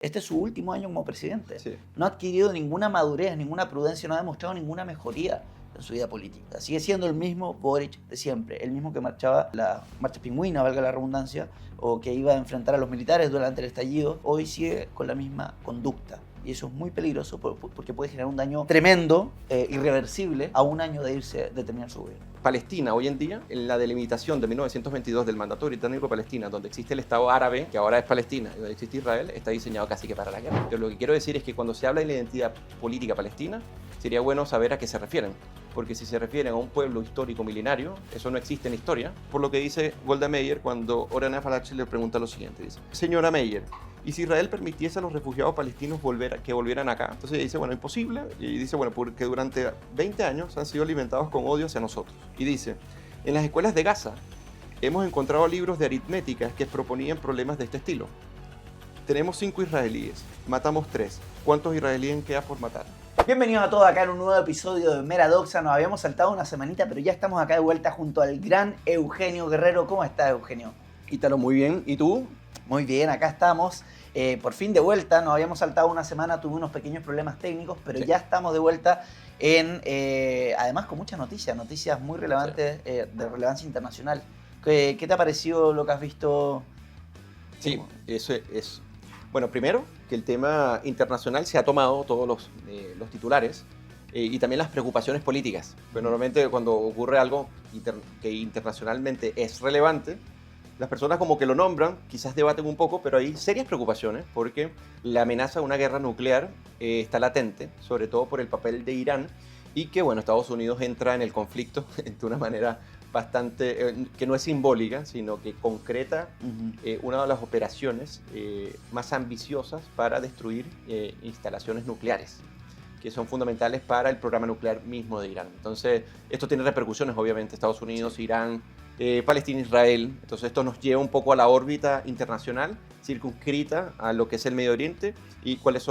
Este es su último año como presidente. Sí. No ha adquirido ninguna madurez, ninguna prudencia, no ha demostrado ninguna mejoría en su vida política. Sigue siendo el mismo Boric de siempre, el mismo que marchaba la marcha pingüina, valga la redundancia, o que iba a enfrentar a los militares durante el estallido. Hoy sigue con la misma conducta. Y eso es muy peligroso porque puede generar un daño tremendo, irreversible, a un año de terminar su gobierno. Palestina hoy en día, en la delimitación de 1922 del mandato británico de Palestina, donde existe el Estado árabe, que ahora es Palestina, y donde existe Israel, está diseñado casi que para la guerra. Pero lo que quiero decir es que cuando se habla de la identidad política palestina, sería bueno saber a qué se refieren. Porque si se refieren a un pueblo histórico milenario, eso no existe en la historia. Por lo que dice Golda Meir cuando Orana Fallachi le pregunta lo siguiente, dice: señora Meir, ¿y si Israel permitiese a los refugiados palestinos que volvieran acá? Entonces ella dice, bueno, imposible. Y dice, bueno, porque durante 20 años han sido alimentados con odio hacia nosotros. Y dice, en las escuelas de Gaza hemos encontrado libros de aritmética que proponían problemas de este estilo. Tenemos 5 israelíes, matamos 3. ¿Cuántos israelíes queda por matar? Bienvenidos a todos acá en un nuevo episodio de Mera Doxa. Nos habíamos saltado una semanita, pero ya estamos acá de vuelta junto al gran Eugenio Guerrero. ¿Cómo estás, Eugenio? Ítalo, muy bien. ¿Y tú? Muy bien, acá estamos. Por fin de vuelta, nos habíamos saltado una semana, tuve unos pequeños problemas técnicos, pero Sí. ya estamos de vuelta además con muchas noticias muy relevantes, de relevancia internacional. ¿Qué te ha parecido lo que has visto? Sí, eso es. Bueno, primero, que el tema internacional se ha tomado todos los titulares y también las preocupaciones políticas. Pero normalmente cuando ocurre algo que internacionalmente es relevante, las personas como que lo nombran, quizás debaten un poco, pero hay serias preocupaciones porque la amenaza de una guerra nuclear está latente, sobre todo por el papel de Irán, y que, bueno, Estados Unidos entra en el conflicto de una manera bastante, que no es simbólica, sino que concreta una de las operaciones más ambiciosas para destruir instalaciones nucleares, que son fundamentales para el programa nuclear mismo de Irán. Entonces, esto tiene repercusiones, obviamente, Estados Unidos, sí. Irán, Palestina, Israel. Entonces, esto nos lleva un poco a la órbita internacional, circunscrita a lo que es el Medio Oriente y cuál es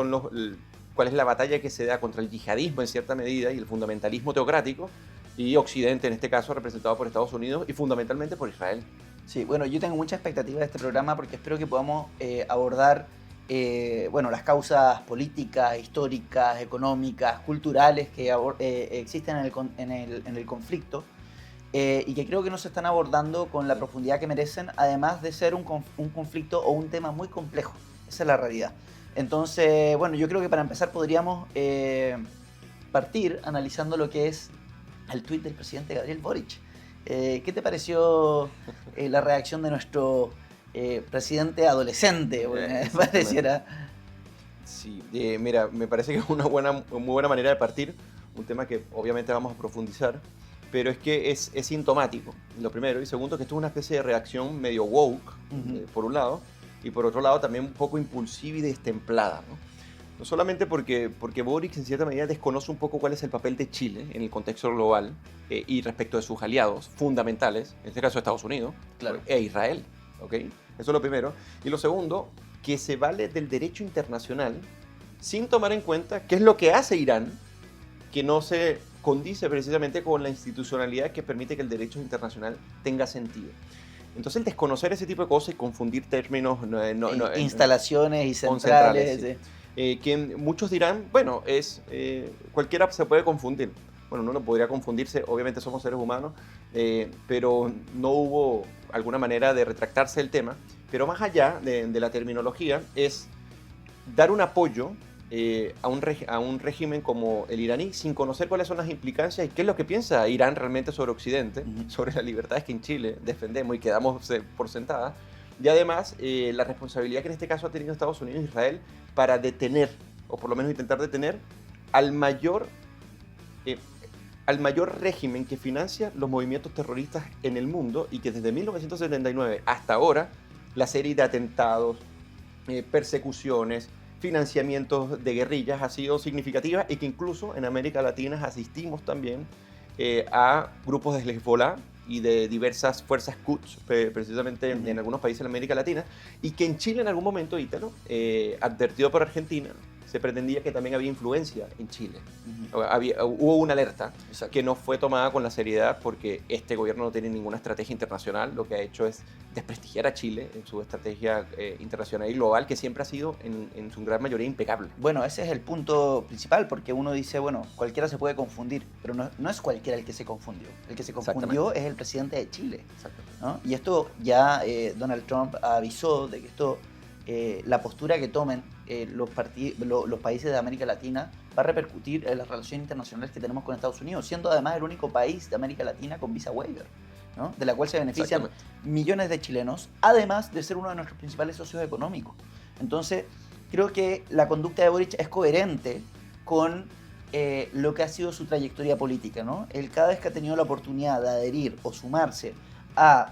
la batalla que se da contra el yihadismo en cierta medida y el fundamentalismo teocrático, y Occidente, en este caso, representado por Estados Unidos y fundamentalmente por Israel. Sí, bueno, yo tengo mucha expectativa de este programa porque espero que podamos abordar las causas políticas, históricas, económicas, culturales que existen en el conflicto y que creo que no se están abordando con la profundidad que merecen, además de ser un conflicto o un tema muy complejo. Esa es la realidad. Entonces, bueno, yo creo que para empezar podríamos partir analizando lo que es el tuit del presidente Gabriel Boric. ¿Qué te pareció la reacción de nuestro presidente adolescente? Me pareciera. Sí, mira, me parece que es una muy buena manera de partir, un tema que obviamente vamos a profundizar, pero es que es sintomático, lo primero, y segundo, que esto es una especie de reacción medio woke, por un lado, y por otro lado también un poco impulsiva y destemplada, ¿no? No solamente porque Boric en cierta medida desconoce un poco cuál es el papel de Chile en el contexto global y respecto de sus aliados fundamentales, en este caso Estados Unidos, Claro. e Israel, ¿ok? Eso es lo primero. Y lo segundo, que se vale del derecho internacional sin tomar en cuenta qué es lo que hace Irán, que no se condice precisamente con la institucionalidad que permite que el derecho internacional tenga sentido. Entonces, el desconocer ese tipo de cosas y confundir términos... instalaciones y centrales. Sí. Que muchos dirán, bueno, cualquiera se puede confundir. Bueno, uno no podría confundirse, obviamente somos seres humanos, pero no hubo alguna manera de retractarse del tema. Pero más allá de la terminología, es dar un apoyo a un régimen como el iraní sin conocer cuáles son las implicancias y qué es lo que piensa Irán realmente sobre Occidente, sobre las libertades que en Chile defendemos y que damos por sentadas. Y además, la responsabilidad que en este caso ha tenido Estados Unidos e Israel para detener, o por lo menos intentar detener, al mayor régimen que financia los movimientos terroristas en el mundo y que desde 1979 hasta ahora, la serie de atentados, persecuciones, financiamientos de guerrillas ha sido significativa y que incluso en América Latina asistimos también a grupos de Hezbollah y de diversas fuerzas Quds, precisamente en algunos países de América Latina, y que en Chile en algún momento, Ítalo, advertido por Argentina, se pretendía que también había influencia en Chile. Ujú. Hubo una alerta Exacto. que no fue tomada con la seriedad porque este gobierno no tiene ninguna estrategia internacional. Lo que ha hecho es desprestigiar a Chile en su estrategia internacional y global, que siempre ha sido en su gran mayoría impecable. Bueno, ese es el punto principal, porque uno dice, bueno, cualquiera se puede confundir, pero no es cualquiera el que se confundió. El que se confundió es el presidente de Chile, ¿no? Y esto ya Donald Trump avisó de que esto, la postura que tomen los países de América Latina va a repercutir en las relaciones internacionales que tenemos con Estados Unidos, siendo además el único país de América Latina con visa waiver, ¿no? De la cual se benefician millones de chilenos, además de ser uno de nuestros principales socios económicos. Entonces, creo que la conducta de Boric es coherente con lo que ha sido su trayectoria política, ¿no? Él cada vez que ha tenido la oportunidad de adherir o sumarse a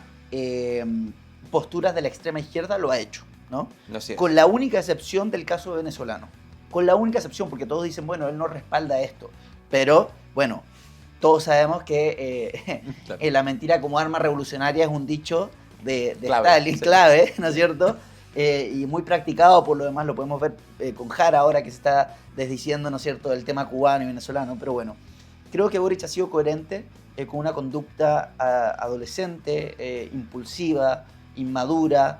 posturas de la extrema izquierda, lo ha hecho, ¿no? Así es. Con la única excepción del caso venezolano. Con la única excepción, porque todos dicen, bueno, él no respalda esto. Pero, bueno, todos sabemos que Claro. la mentira como arma revolucionaria es un dicho de Clave, Stalin, sí. clave, ¿no es cierto? Y muy practicado, por lo demás lo podemos ver con Jara ahora que se está desdiciendo, ¿no es cierto?, del tema cubano y venezolano. Pero bueno, creo que Boric ha sido coherente con una conducta adolescente, impulsiva, inmadura,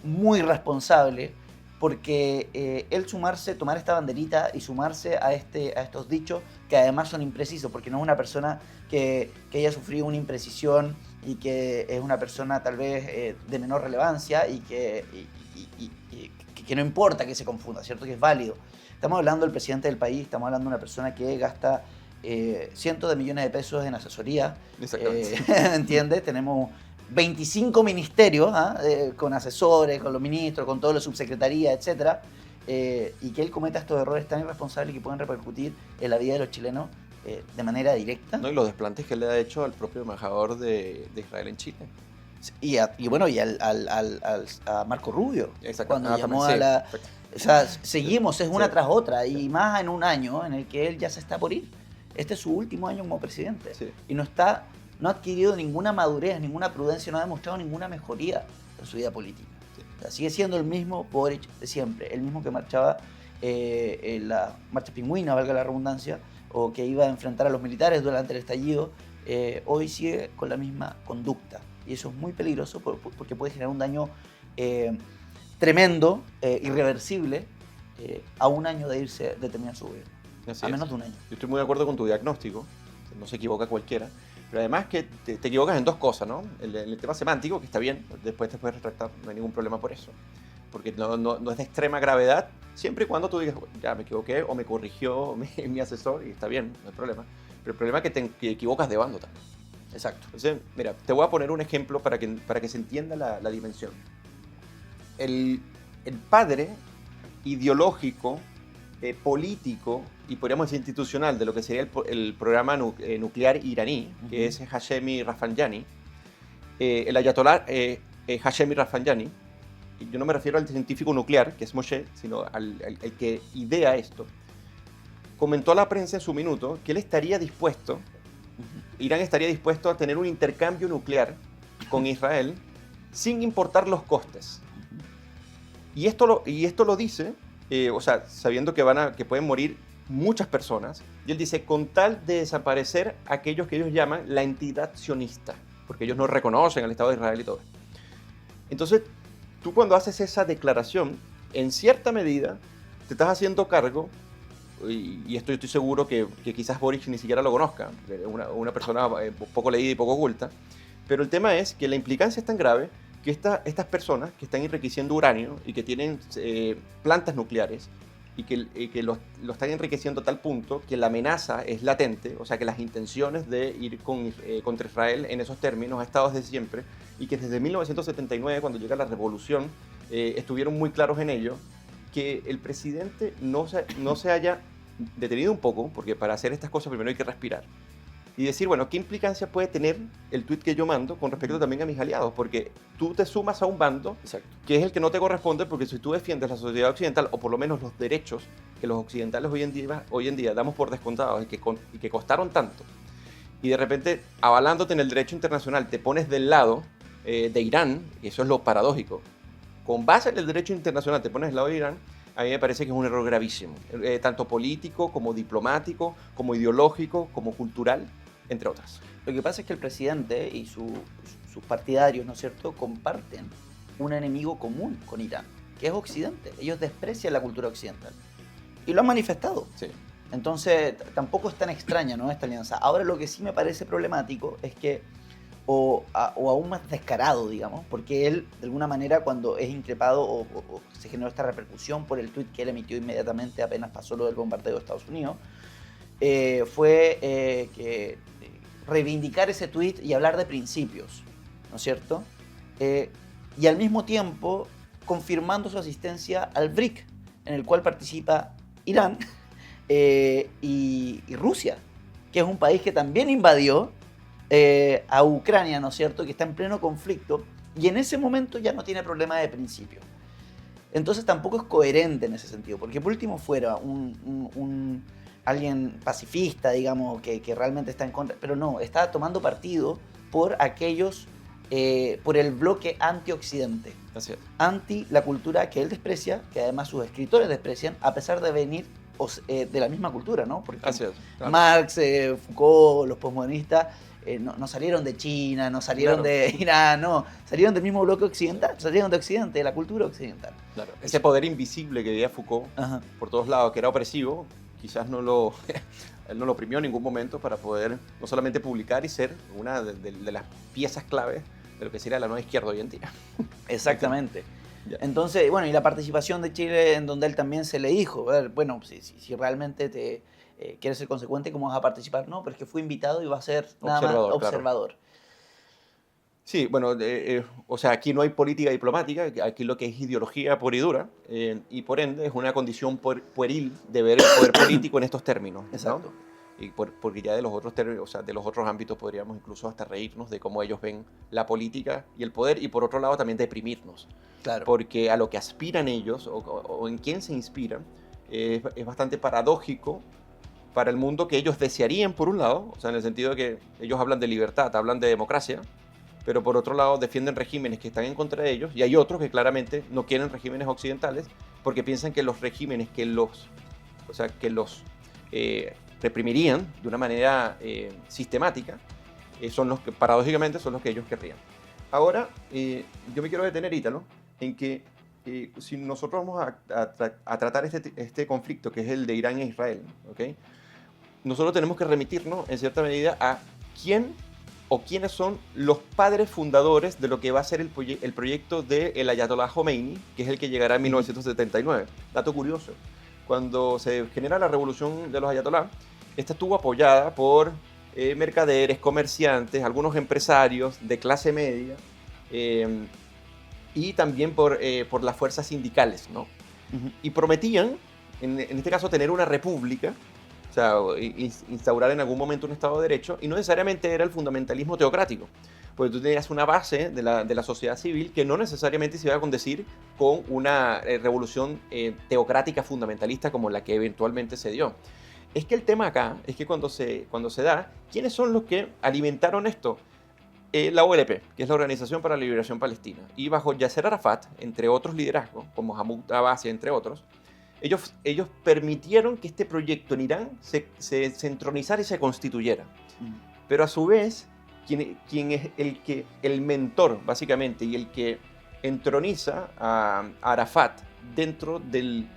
muy responsable, porque él tomar esta banderita y sumarse a estos dichos, que además son imprecisos, porque no es una persona que haya sufrido una imprecisión y que es una persona tal vez de menor relevancia y que no importa que se confunda, ¿cierto? Que es válido. Estamos hablando del presidente del país, estamos hablando de una persona que gasta cientos de millones de pesos en asesoría. ¿Entiendes? Tenemos 25 ministerios con asesores, con los ministros, con todos los subsecretarías, etc. Y que él cometa estos errores tan irresponsables que pueden repercutir en la vida de los chilenos de manera directa. ¿No? Y los desplantes que le ha hecho al propio embajador de Israel en Chile. Y a Marco Rubio, cuando llamó también, a la... perfecto. O sea, seguimos, es una Sí. tras otra, y más en un año en el que él ya se está por ir. Este es su último año como presidente. Sí. Y no ha adquirido ninguna madurez, ninguna prudencia, no ha demostrado ninguna mejoría en su vida política. Sí. O sea, sigue siendo el mismo Boric de siempre, el mismo que marchaba en la marcha pingüina, valga la redundancia, o que iba a enfrentar a los militares durante el estallido. Hoy sigue con la misma conducta. Y eso es muy peligroso porque puede generar un daño tremendo, irreversible, a un año de terminar su gobierno. Así a es. menos de un año. Yo estoy muy de acuerdo con tu diagnóstico, no se equivoca cualquiera, pero además que te equivocas en dos cosas, ¿no? El tema semántico, que está bien, después te puedes retractar, no hay ningún problema por eso, porque no es de extrema gravedad, siempre y cuando tú digas, ya me equivoqué o me corrigió mi asesor y está bien, no hay problema, pero el problema es que te equivocas de bando también. Exacto. Entonces, mira, te voy a poner un ejemplo para que se entienda la dimensión. El padre ideológico, político y podríamos decir institucional de lo que sería el programa nuclear iraní, que es Hashemi Rafsanjani, el ayatolá Hashemi Rafsanjani, y yo no me refiero al científico nuclear, que es Moshe, sino al que idea esto, comentó a la prensa en su minuto que él estaría dispuesto, Irán estaría dispuesto a tener un intercambio nuclear con Israel sin importar los costes. Y esto lo dice, o sea, sabiendo que pueden morir muchas personas, y él dice, con tal de desaparecer aquellos que ellos llaman la entidad sionista, porque ellos no reconocen al Estado de Israel y todo. Entonces, tú cuando haces esa declaración, en cierta medida, te estás haciendo cargo, y esto yo estoy seguro que quizás Boric ni siquiera lo conozca, una persona poco leída y poco oculta, pero el tema es que la implicancia es tan grave que estas personas que están enriqueciendo uranio y que tienen plantas nucleares y que lo están enriqueciendo a tal punto que la amenaza es latente, o sea que las intenciones de ir contra Israel en esos términos ha estado desde siempre y que desde 1979, cuando llega la revolución, estuvieron muy claros en ello, que el presidente no se haya detenido un poco, porque para hacer estas cosas primero hay que respirar, y decir, bueno, ¿qué implicancia puede tener el tuit que yo mando con respecto también a mis aliados? Porque tú te sumas a un bando que es el que no te corresponde, porque si tú defiendes la sociedad occidental, o por lo menos los derechos que los occidentales hoy en día damos por descontados y que costaron tanto, y de repente, avalándote en el derecho internacional, te pones del lado de Irán, y eso es lo paradójico, con base en el derecho internacional te pones del lado de Irán, a mí me parece que es un error gravísimo, tanto político como diplomático, como ideológico, como cultural, entre otras. Lo que pasa es que el presidente y sus partidarios, ¿no es cierto?, comparten un enemigo común con Irán, que es Occidente. Ellos desprecian la cultura occidental y lo han manifestado. Sí. Entonces, tampoco es tan extraña, ¿no?, esta alianza. Ahora, lo que sí me parece problemático es que, o aún más descarado, digamos, porque él, de alguna manera, cuando es increpado o se generó esta repercusión por el tuit que él emitió inmediatamente apenas pasó lo del bombardeo de Estados Unidos, fue que reivindicar ese tuit y hablar de principios, ¿no es cierto? Y al mismo tiempo confirmando su asistencia al BRIC, en el cual participa Irán y Rusia, que es un país que también invadió a Ucrania, ¿no es cierto?, que está en pleno conflicto, y en ese momento ya no tiene problema de principio. Entonces tampoco es coherente en ese sentido, porque por último fuera alguien pacifista, digamos, que realmente está en contra, pero no, está tomando partido por aquellos, por el bloque anti-occidente, anti la cultura que él desprecia, que además sus escritores desprecian, a pesar de venir de la misma cultura, ¿no? Porque claro, Marx, Foucault, los posmodernistas, no salieron de China, no salieron de Irán, no, salieron del mismo bloque occidental, salieron de Occidente, de la cultura occidental. Claro. Ese poder invisible que veía Foucault por todos lados, que era opresivo, quizás él no lo oprimió en ningún momento para poder no solamente publicar y ser una de las piezas claves de lo que sería la nueva izquierda hoy en día. Exactamente. Entonces, bueno, y la participación de Chile, en donde él también se le dijo, bueno, si realmente quieres ser consecuente, ¿cómo vas a participar? No, pero es que fue invitado y va a ser nada más observador. Claro. Sí, bueno, o sea, aquí no hay política diplomática, aquí lo que es ideología pura y dura, y por ende es una condición pueril de ver el poder político en estos términos. Exacto. ¿No? Y porque ya de los otros términos, o sea, de los otros ámbitos podríamos incluso hasta reírnos de cómo ellos ven la política y el poder, y por otro lado también deprimirnos. Claro. Porque a lo que aspiran ellos, o en quién se inspiran, es bastante paradójico para el mundo que ellos desearían, por un lado, o sea, en el sentido de que ellos hablan de libertad, hablan de democracia, pero por otro lado defienden regímenes que están en contra de ellos, y hay otros que claramente no quieren regímenes occidentales porque piensan que los regímenes que los reprimirían de una manera sistemática son los que, paradójicamente, son los que ellos querrían. Ahora, yo me quiero detener, Ítalo, en que si nosotros vamos a tratar este conflicto, que es el de Irán e Israel, ¿okay?, nosotros tenemos que remitirnos, en cierta medida, a quién o quiénes son los padres fundadores de lo que va a ser el proyecto del Ayatollah Khomeini, que es el que llegará en 1979. Dato curioso, cuando se genera la revolución de los Ayatollah, esta estuvo apoyada por mercaderes, comerciantes, algunos empresarios de clase media, y también por las fuerzas sindicales, ¿no? Y prometían, en este caso, tener una república, o sea, instaurar en algún momento un Estado de Derecho, y no necesariamente era el fundamentalismo teocrático, porque tú tenías una base de la sociedad civil que no necesariamente se iba a condecir con una revolución teocrática fundamentalista como la que eventualmente se dio. Es que el tema acá es que cuando se da, ¿quiénes son los que alimentaron esto? La OLP, que es la Organización para la Liberación Palestina, y bajo Yasser Arafat, entre otros liderazgos, como Mahmoud Abbas, entre otros, ellos permitieron que este proyecto en Irán se entronizara y se constituyera. Pero a su vez, quien es el mentor, básicamente, y el que entroniza a Arafat dentro del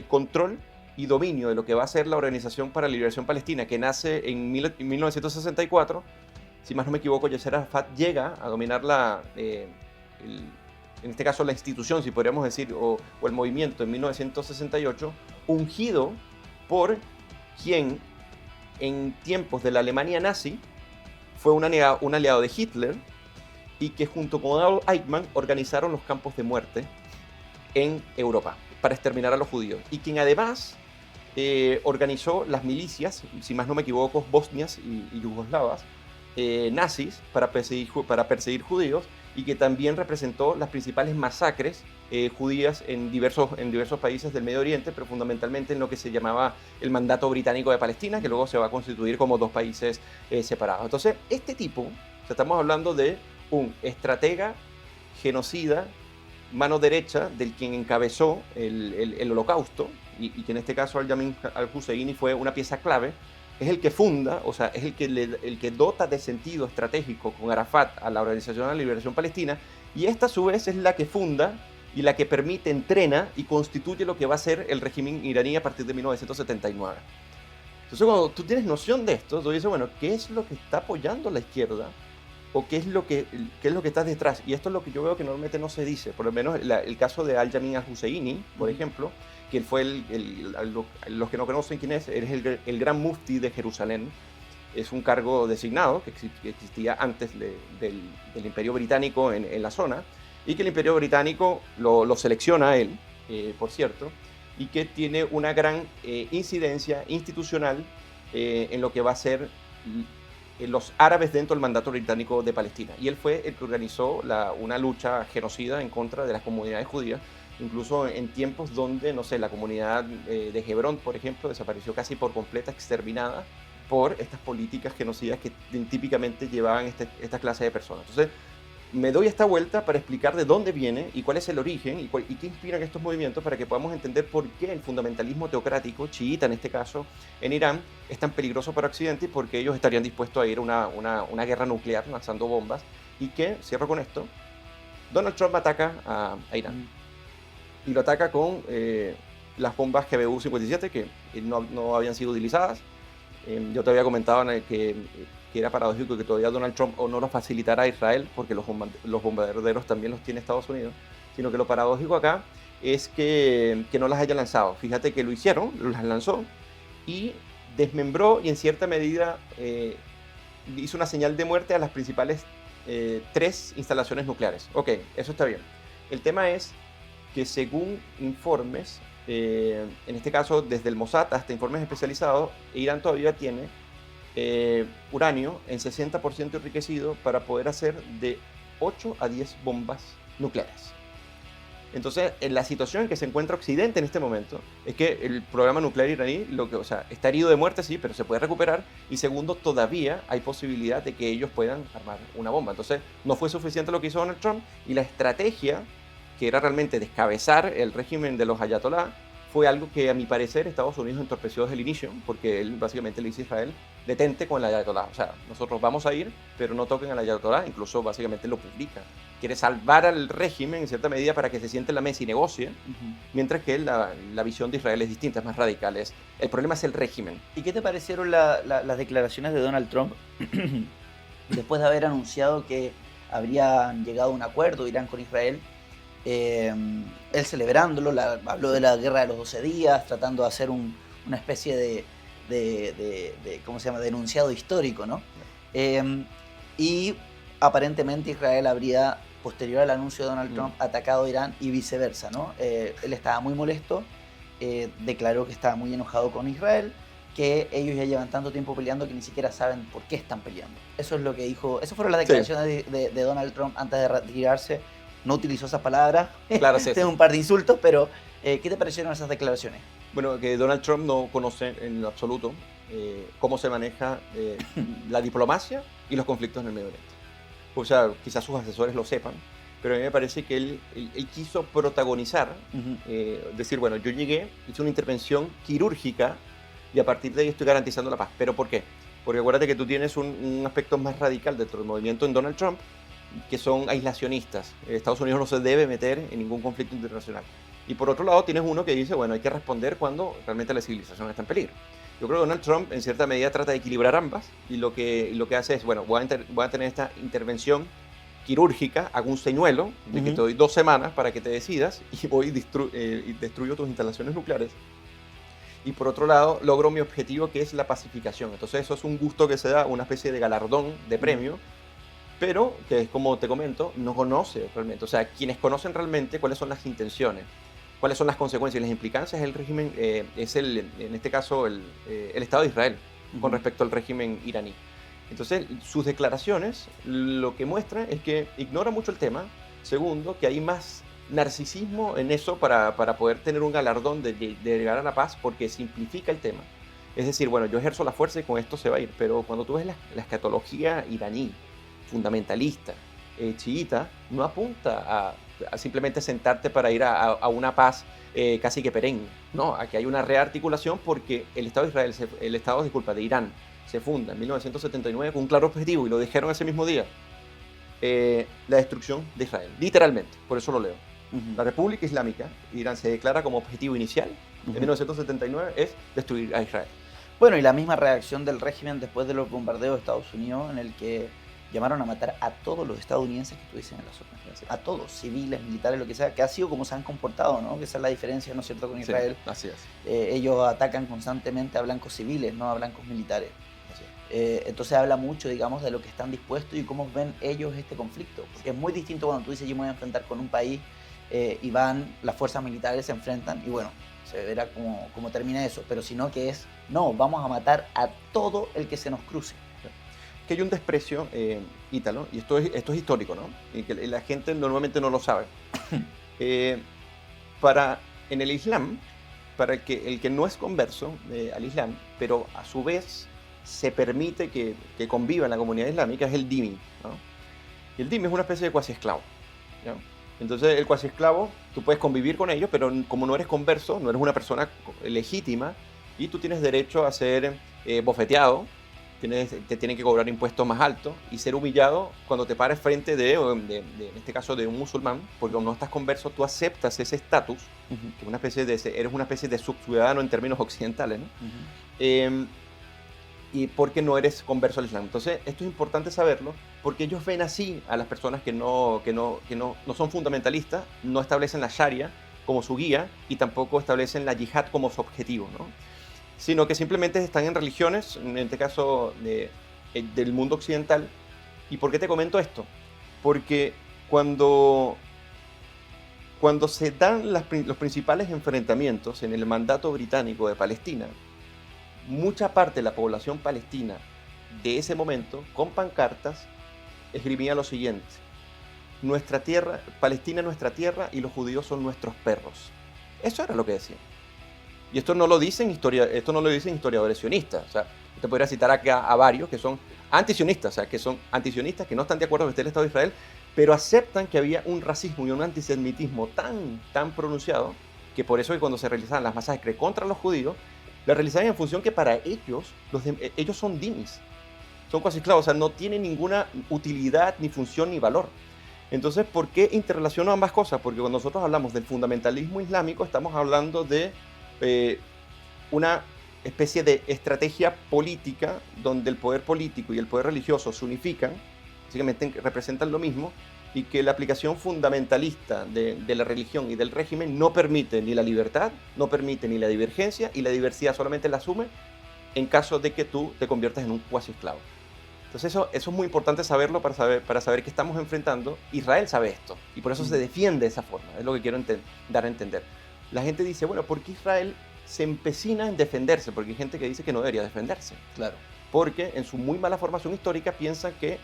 control y dominio de lo que va a ser la Organización para la Liberación Palestina, que nace en 1964, si más no me equivoco, Yasser Arafat llega a dominar en este caso la institución, si podríamos decir, o el movimiento en 1968, ungido por quien en tiempos de la Alemania nazi fue un aliado de Hitler, y que junto con Adolf Eichmann organizaron los campos de muerte en Europa para exterminar a los judíos, y quien además organizó las milicias, si más no me equivoco, bosnias y yugoslavas, nazis para perseguir judíos, y que también representó las principales masacres judías en diversos países del Medio Oriente, pero fundamentalmente en lo que se llamaba el Mandato Británico de Palestina, que luego se va a constituir como dos países separados. Entonces, este tipo, o sea, estamos hablando de un estratega, genocida, mano derecha del quien encabezó el holocausto, y que en este caso al-Yamin al-Husseini fue una pieza clave, es el que funda, o sea, es el que dota de sentido estratégico con Arafat a la Organización de la Liberación Palestina, y esta a su vez es la que funda y la que permite, entrena y constituye lo que va a ser el régimen iraní a partir de 1979. Entonces, cuando tú tienes noción de esto, tú dices, bueno, ¿qué es lo que está apoyando la izquierda? ¿O qué es lo que está detrás? Y esto es lo que yo veo que normalmente no se dice. Por lo menos el caso de al-Yamin al-Husseini, por ejemplo, que él fue los que no conocen quién es el gran mufti de Jerusalén. Es un cargo designado que existía antes del Imperio Británico en la zona, y que el Imperio Británico lo selecciona a él, por cierto, y que tiene una gran incidencia institucional en lo que va a ser los árabes dentro del mandato británico de Palestina. Y él fue el que organizó una lucha genocida en contra de las comunidades judías, incluso en tiempos donde, no sé, la comunidad de Hebrón, por ejemplo, desapareció casi por completa, exterminada por estas políticas genocidas que típicamente llevaban esta clase de personas. Entonces, me doy esta vuelta para explicar de dónde viene y cuál es el origen y qué inspiran estos movimientos, para que podamos entender por qué el fundamentalismo teocrático, chiita en este caso, en Irán, es tan peligroso para Occidente, y por qué ellos estarían dispuestos a ir a una guerra nuclear lanzando bombas. Y que, cierro con esto, Donald Trump ataca a Irán. Y lo ataca con las bombas GBU-57 que no habían sido utilizadas. Yo te había comentado que era paradójico que todavía Donald Trump no los facilitara a Israel, porque los bombarderos también los tiene Estados Unidos, sino que lo paradójico acá es que no las haya lanzado. Fíjate que lo hicieron, las lanzó y desmembró, y en cierta medida hizo una señal de muerte a las principales 3 instalaciones nucleares. Ok, eso está bien. El tema es que según informes, en este caso desde el Mossad hasta informes especializados, Irán todavía tiene uranio en 60% enriquecido para poder hacer de 8 a 10 bombas nucleares. Entonces, en la situación en que se encuentra Occidente en este momento es que el programa nuclear iraní, está herido de muerte, sí, pero se puede recuperar. Y segundo, todavía hay posibilidad de que ellos puedan armar una bomba. Entonces, no fue suficiente lo que hizo Donald Trump, y la estrategia, que era realmente descabezar el régimen de los ayatolá, fue algo que, a mi parecer, Estados Unidos entorpeció desde el inicio, porque él básicamente le dice a Israel: detente con el ayatolá. O sea, nosotros vamos a ir, pero no toquen al ayatolá. Incluso básicamente lo publica. Quiere salvar al régimen en cierta medida para que se siente en la mesa y negocie, mientras que la visión de Israel es distinta, es más radical. El problema es el régimen. ¿Y qué te parecieron las declaraciones de Donald Trump después de haber anunciado que habrían llegado a un acuerdo Irán con Israel? Él celebrándolo, habló de la guerra de los 12 días, tratando de hacer una especie de ¿cómo se llama?, de enunciado histórico, ¿no? Y aparentemente Israel habría, posterior al anuncio de Donald Trump, atacado a Irán y viceversa, ¿no? Él estaba muy molesto, declaró que estaba muy enojado con Israel, que ellos ya llevan tanto tiempo peleando que ni siquiera saben por qué están peleando. Eso es lo que dijo, esas fueron las declaraciones de Donald Trump antes de retirarse. No utilizó esas palabras, claro, sí. Tengo un par de insultos, pero ¿qué te parecieron esas declaraciones? Bueno, que Donald Trump no conoce en lo absoluto cómo se maneja la diplomacia y los conflictos en el Medio Oriente. O sea, quizás sus asesores lo sepan, pero a mí me parece que él quiso protagonizar, decir, bueno, yo llegué, hice una intervención quirúrgica y a partir de ahí estoy garantizando la paz. ¿Pero por qué? Porque acuérdate que tú tienes un aspecto más radical dentro del movimiento en Donald Trump, que son aislacionistas. Estados Unidos no se debe meter en ningún conflicto internacional. Y por otro lado tienes uno que dice, bueno, hay que responder cuando realmente la civilización está en peligro. Yo creo que Donald Trump en cierta medida trata de equilibrar ambas, y lo que hace es, bueno, voy a tener esta intervención quirúrgica, hago un señuelo de que te doy 2 semanas para que te decidas, y voy y destruyo tus instalaciones nucleares. Y por otro lado logro mi objetivo, que es la pacificación. Entonces eso es un gusto que se da, una especie de galardón, de premio, pero que es, como te comento, no conoce realmente. O sea, quienes conocen realmente cuáles son las intenciones, cuáles son las consecuencias y las implicancias del régimen, en este caso, el Estado de Israel, con respecto al régimen iraní. Entonces, sus declaraciones lo que muestran es que ignora mucho el tema. Segundo, que hay más narcisismo en eso para poder tener un galardón de llegar a la paz, porque simplifica el tema. Es decir, bueno, yo ejerzo la fuerza y con esto se va a ir. Pero cuando tú ves la escatología iraní, fundamentalista, chiita, no apunta a simplemente sentarte para ir a una paz casi que perenne. No, aquí hay una rearticulación porque el Estado de Israel, de Irán, se funda en 1979 con un claro objetivo, y lo dijeron ese mismo día: la destrucción de Israel, literalmente, por eso lo leo. La República Islámica de Irán se declara como objetivo inicial en 1979 es destruir a Israel. Bueno, y la misma reacción del régimen después de los bombardeos de Estados Unidos, en el que llamaron a matar a todos los estadounidenses que estuviesen en la zona. A todos, civiles, militares, lo que sea, que ha sido como se han comportado, ¿no? Que esa es la diferencia, ¿no es cierto?, con Israel. Sí, así es. Ellos atacan constantemente a blancos civiles, no a blancos militares. Entonces habla mucho, digamos, de lo que están dispuestos y cómo ven ellos este conflicto. Porque es muy distinto cuando tú dices: yo me voy a enfrentar con un país, y van, las fuerzas militares se enfrentan y bueno, se verá cómo termina eso. Pero sino que es: no, vamos a matar a todo el que se nos cruce. Que hay un desprecio, Ítalo, y esto es histórico, ¿no? Y que la gente normalmente no lo sabe. En el Islam, para el que no es converso al Islam, pero a su vez se permite que conviva en la comunidad islámica, es el dhimmi, ¿no? Y el dhimmi es una especie de cuasi esclavo, ¿no? Entonces, el cuasi esclavo, tú puedes convivir con ellos, pero como no eres converso, no eres una persona legítima, y tú tienes derecho a ser bofeteado, te tienen que cobrar impuestos más altos y ser humillado cuando te pares frente en este caso, de un musulmán, porque cuando no estás converso, tú aceptas ese estatus, que eres una especie de subciudadano en términos occidentales, ¿no? Y porque no eres converso al Islam. Entonces, esto es importante saberlo, porque ellos ven así a las personas que no son fundamentalistas, no establecen la Sharia como su guía y tampoco establecen la yihad como su objetivo, ¿no? Sino que simplemente están en religiones, en este caso del mundo occidental. ¿Y por qué te comento esto? Porque cuando se dan los principales enfrentamientos en el mandato británico de Palestina, mucha parte de la población palestina de ese momento, con pancartas, esgrimía lo siguiente: nuestra tierra, Palestina es nuestra tierra y los judíos son nuestros perros. Eso era lo que decían. Y esto no lo dicen historiadores sionistas. O sea, te podría citar acá a varios que son antisionistas, o sea, que son antisionistas, que no están de acuerdo con el Estado de Israel, pero aceptan que había un racismo y un antisemitismo tan pronunciado, que por eso que cuando se realizaban las masacres contra los judíos, las realizaban en función que para ellos, ellos son dhimmis, son cuasi esclavos, o sea, no tienen ninguna utilidad, ni función, ni valor. Entonces, ¿por qué interrelaciono ambas cosas? Porque cuando nosotros hablamos del fundamentalismo islámico, estamos hablando de una especie de estrategia política donde el poder político y el poder religioso se unifican, básicamente representan lo mismo, y que la aplicación fundamentalista de la religión y del régimen no permite ni la libertad, no permite ni la divergencia, y la diversidad solamente la asume en caso de que tú te conviertas en un cuasi esclavo. Entonces eso es muy importante saberlo para saber qué estamos enfrentando. Israel sabe esto y por eso se defiende de esa forma, es lo que quiero dar a entender. La gente dice: bueno, ¿por qué Israel se empecina en defenderse? Porque hay gente que dice que no debería defenderse. Claro. Porque en su muy mala formación histórica piensan que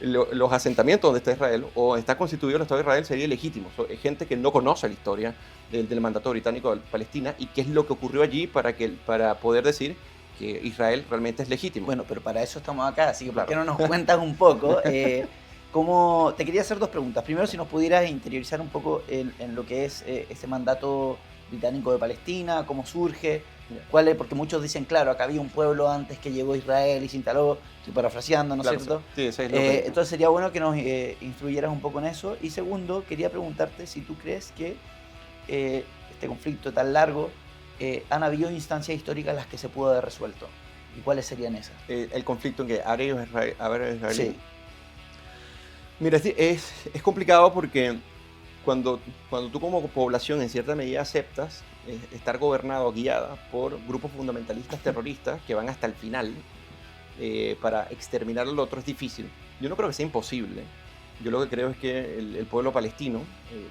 los asentamientos donde está Israel o está constituido el Estado de Israel sería ilegítimo. Hay gente que no conoce la historia del mandato británico de Palestina y qué es lo que ocurrió allí para poder decir que Israel realmente es legítimo. Bueno, pero para eso estamos acá, así que ¿por qué no nos cuentas un poco? Te quería hacer dos preguntas. Primero, si nos pudieras interiorizar un poco en lo que es ese mandato británico de Palestina, cómo surge, porque muchos dicen: claro, acá había un pueblo antes que llegó a Israel y se instaló, estoy parafraseando, ¿no es cierto? Sí, eso es lo que entonces sería bueno que nos instruyeras un poco en eso. Y segundo, quería preguntarte si tú crees que este conflicto tan largo, han habido instancias históricas en las que se pudo haber resuelto. ¿Y cuáles serían esas? El conflicto en que árabe-israelí. Sí. Mira, es complicado porque cuando tú como población en cierta medida aceptas estar gobernado o guiada por grupos fundamentalistas terroristas que van hasta el final para exterminar al otro, es difícil. Yo no creo que sea imposible. Yo lo que creo es que el pueblo palestino,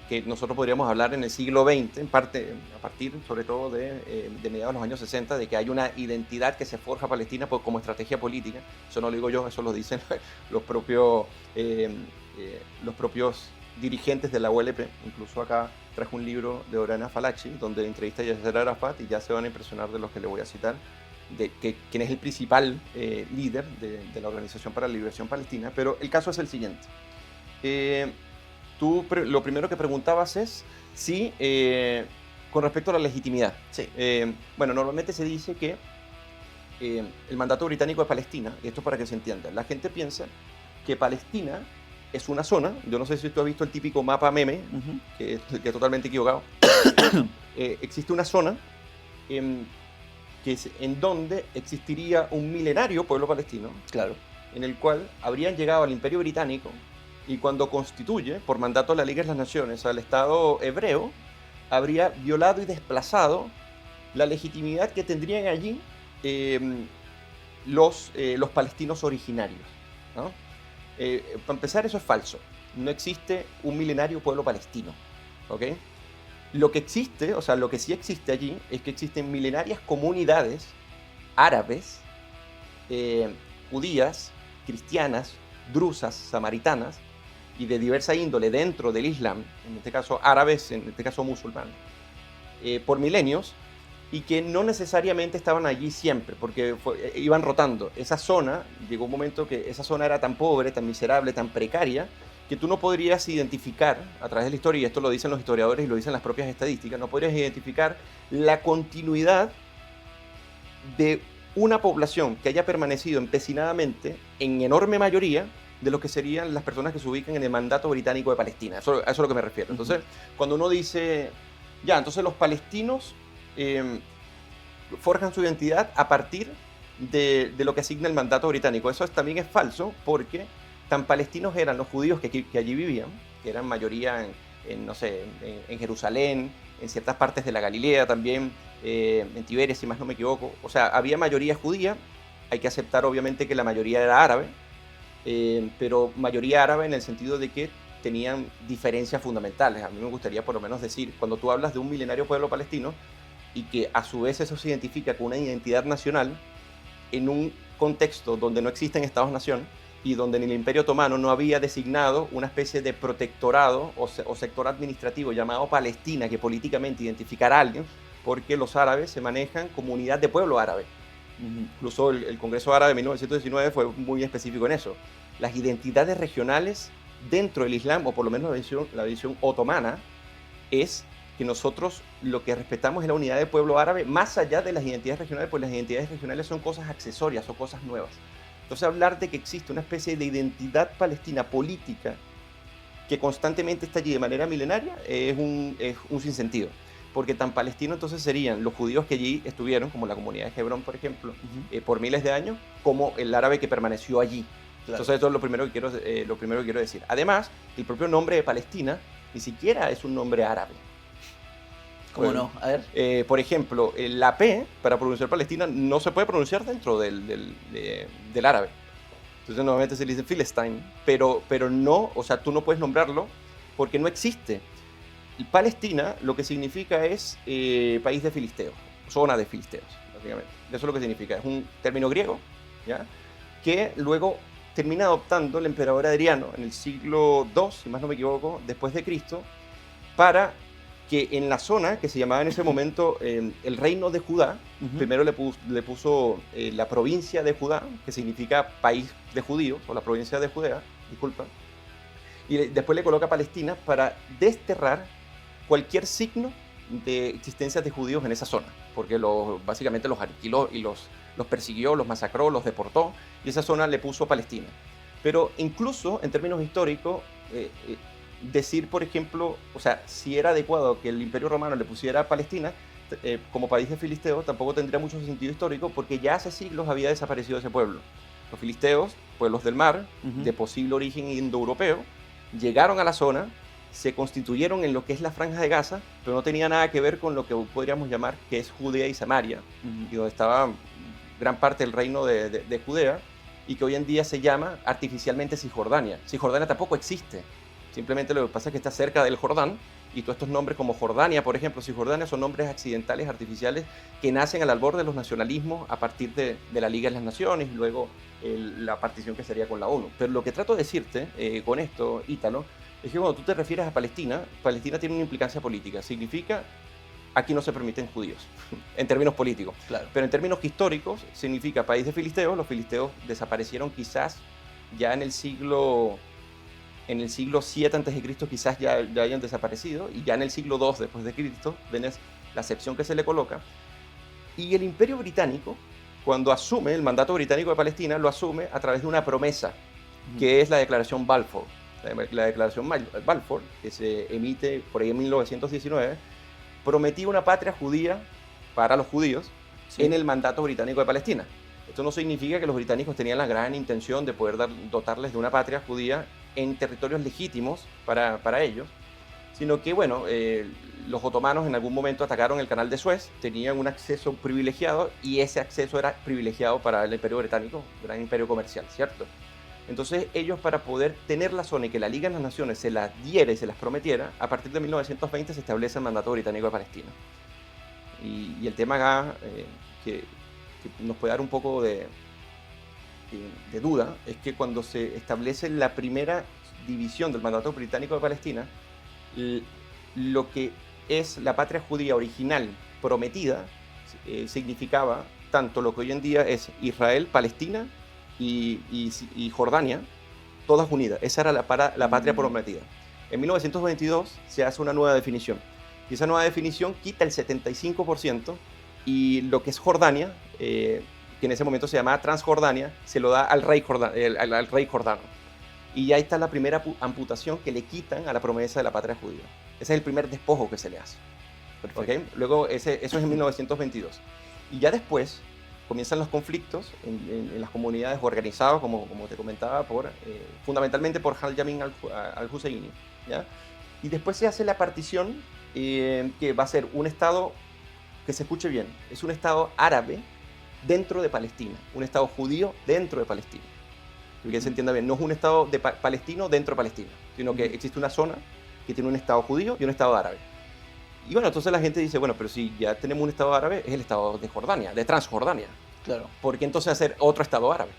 que nosotros podríamos hablar en el siglo XX, en parte, a partir sobre todo de mediados de los años 60, de que hay una identidad que se forja Palestina como estrategia política. Eso no lo digo yo, eso lo dicen los propios dirigentes de la ULP. Incluso acá traje un libro de Orana Falachi, donde entrevista a Yasser Arafat, y ya se van a impresionar de los que le voy a citar, de quién es el principal líder de la Organización para la Liberación Palestina. Pero el caso es el siguiente. lo primero que preguntabas es si, con respecto a la legitimidad. Sí. Bueno, normalmente se dice que el mandato británico de Palestina, y esto para que se entienda, la gente piensa que Palestina es una zona, yo no sé si tú has visto el típico mapa meme, que es totalmente equivocado. Existe una zona en donde existiría un milenario pueblo palestino, Claro. en el cual habrían llegado al Imperio Británico y cuando constituye, por mandato de la Liga de las Naciones, al Estado hebreo, habría violado y desplazado la legitimidad que tendrían allí los palestinos originarios, ¿no? Para empezar, eso es falso. No existe un milenario pueblo palestino, ¿ok? Lo que existe, o sea, lo que sí existe allí, es que existen milenarias comunidades árabes, judías, cristianas, drusas, samaritanas y de diversa índole dentro del Islam, en este caso árabes, en este caso musulmanes, por milenios, y que no necesariamente estaban allí siempre, porque iban rotando. Esa zona, llegó un momento que esa zona era tan pobre, tan miserable, tan precaria, que tú no podrías identificar, a través de la historia, y esto lo dicen los historiadores y lo dicen las propias estadísticas, no podrías identificar la continuidad de una población que haya permanecido empecinadamente, en enorme mayoría, de lo que serían las personas que se ubican en el mandato británico de Palestina. A eso es a lo que me refiero. Entonces, cuando uno dice, ya, entonces los palestinos forjan su identidad a partir de lo que asigna el mandato británico. Eso también es falso, porque tan palestinos eran los judíos que allí vivían, que eran mayoría en Jerusalén, en ciertas partes de la Galilea también, en Tiberia, si más no me equivoco. O sea, había mayoría judía. Hay que aceptar obviamente que la mayoría era árabe, pero mayoría árabe en el sentido de que tenían diferencias fundamentales. A mí me gustaría por lo menos decir, cuando tú hablas de un milenario pueblo palestino y que a su vez eso se identifica con una identidad nacional en un contexto donde no existen estados-nación y donde en el Imperio Otomano no había designado una especie de protectorado o sector administrativo llamado Palestina que políticamente identificara a alguien, porque los árabes se manejan como unidad de pueblo árabe. Incluso el Congreso Árabe de 1919 fue muy específico en eso. Las identidades regionales dentro del Islam, o por lo menos la visión otomana, es que nosotros lo que respetamos es la unidad del pueblo árabe, más allá de las identidades regionales, pues las identidades regionales son cosas accesorias, son cosas nuevas. Entonces hablar de que existe una especie de identidad palestina política que constantemente está allí de manera milenaria es un sinsentido. Porque tan palestinos entonces serían los judíos que allí estuvieron, como la comunidad de Hebrón, por ejemplo, por miles de años, como el árabe que permaneció allí. Claro. Entonces eso es lo primero que quiero decir. Además, el propio nombre de Palestina ni siquiera es un nombre árabe. ¿Cómo no? A ver. Por ejemplo, la P para pronunciar Palestina no se puede pronunciar dentro del árabe. Entonces normalmente se le dice Philistine, pero no, o sea, tú no puedes nombrarlo porque no existe. Palestina lo que significa es país de filisteos, zona de filisteos, básicamente. Eso es lo que significa. Es un término griego, ¿ya? Que luego termina adoptando el emperador Adriano en el siglo II, si más no me equivoco, después de Cristo, para que en la zona que se llamaba en ese momento el reino de Judá, primero le puso la provincia de Judá, que significa país de judíos, o la provincia de Judea, disculpa, y después le coloca Palestina para desterrar cualquier signo de existencia de judíos en esa zona, porque básicamente los aniquiló y los persiguió, los masacró, los deportó, y esa zona le puso Palestina. Pero incluso en términos históricos, decir, por ejemplo, o sea, si era adecuado que el Imperio Romano le pusiera Palestina como país de filisteos, tampoco tendría mucho sentido histórico, porque ya hace siglos había desaparecido ese pueblo. Los filisteos, pueblos del mar, de posible origen indoeuropeo, llegaron a la zona, se constituyeron en lo que es la Franja de Gaza, pero no tenía nada que ver con lo que podríamos llamar que es Judea y Samaria, y donde estaba gran parte del reino de Judea, y que hoy en día se llama artificialmente Cisjordania. Cisjordania tampoco existe, simplemente lo que pasa es que está cerca del Jordán, y todos estos nombres como Jordania, por ejemplo, Cisjordania, son nombres accidentales, artificiales, que nacen al albor de los nacionalismos a partir de la Liga de las Naciones, y luego la partición que sería con la ONU. Pero lo que trato de decirte con esto, Ítalo, es que cuando tú te refieres a Palestina, Palestina tiene una implicancia política. Significa, aquí no se permiten judíos, en términos políticos. Claro. Pero en términos históricos, significa país de filisteos. Los filisteos desaparecieron quizás ya en el siglo en el siglo 7 a.C. quizás ya hayan desaparecido, y ya en el siglo 2 después de Cristo, ven la acepción que se le coloca. Y el Imperio Británico, cuando asume el mandato británico de Palestina, lo asume a través de una promesa, que es la Declaración Balfour. La Declaración Balfour, que se emite por ahí en 1919, prometía una patria judía para los judíos en el mandato británico de Palestina. Esto no significa que los británicos tenían la gran intención de poder dotarles de una patria judía en territorios legítimos para ellos, sino que, bueno, los otomanos en algún momento atacaron el canal de Suez, tenían un acceso privilegiado, y ese acceso era privilegiado para el Imperio Británico, gran imperio comercial, ¿cierto? Entonces ellos, para poder tener la zona y que la Liga de las Naciones se las diera y se las prometiera, a partir de 1920 se establece el mandato británico de Palestina. Y el tema acá, que nos puede dar un poco de duda, es que cuando se establece la primera división del mandato británico de Palestina, lo que es la patria judía original prometida significaba tanto lo que hoy en día es Israel, Palestina y Jordania, todas unidas. Esa era la patria prometida. En 1922 se hace una nueva definición, y esa nueva definición quita el 75%, y lo que es Jordania, que en ese momento se llamaba Transjordania, se lo da al rey jordano. Y ya está la primera amputación que le quitan a la promesa de la patria judía. Ese es el primer despojo que se le hace. ¿Okay? Luego, eso es en 1922. Y ya después comienzan los conflictos en las comunidades organizadas, como te comentaba, fundamentalmente por Al-Yamin al-Husseini. ¿Ya? Y después se hace la partición, que va a ser un Estado, que se escuche bien, es un Estado árabe dentro de Palestina, un Estado judío dentro de Palestina. Que se entienda bien, no es un Estado palestino dentro de Palestina, sino que existe una zona que tiene un Estado judío y un Estado árabe. Y bueno, entonces la gente dice, bueno, pero si ya tenemos un Estado árabe, es el Estado de Jordania, de Transjordania. Claro. ¿Por qué entonces hacer otro Estado árabe?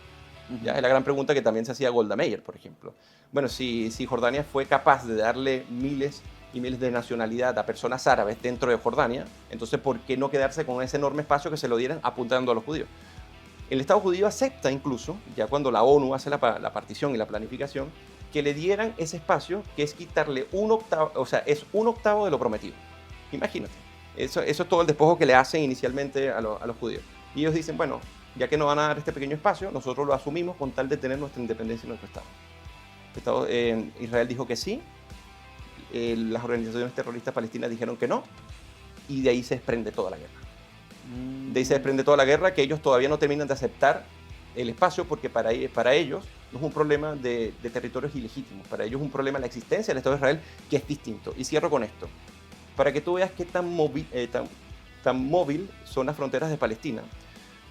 ¿Ya? Es la gran pregunta que también se hacía Golda Meir, por ejemplo. Bueno, si Jordania fue capaz de darle miles y miles de nacionalidad a personas árabes dentro de Jordania, entonces ¿por qué no quedarse con ese enorme espacio que se lo dieran apuntando a los judíos? El Estado judío acepta incluso, ya cuando la ONU hace la partición y la planificación, que le dieran ese espacio, que es quitarle un octavo, o sea, es un octavo de lo prometido. Imagínate, eso es todo el despojo que le hacen inicialmente a los judíos. Y ellos dicen, bueno, ya que nos van a dar este pequeño espacio, nosotros lo asumimos con tal de tener nuestra independencia y nuestro Estado. Israel dijo que sí, las organizaciones terroristas palestinas dijeron que no, y de ahí se desprende toda la guerra. De ahí se desprende toda la guerra, que ellos todavía no terminan de aceptar el espacio, porque para ellos no es un problema de territorios ilegítimos, para ellos es un problema de la existencia del Estado de Israel, que es distinto. Y cierro con esto, para que tú veas qué tan móvil son las fronteras de Palestina,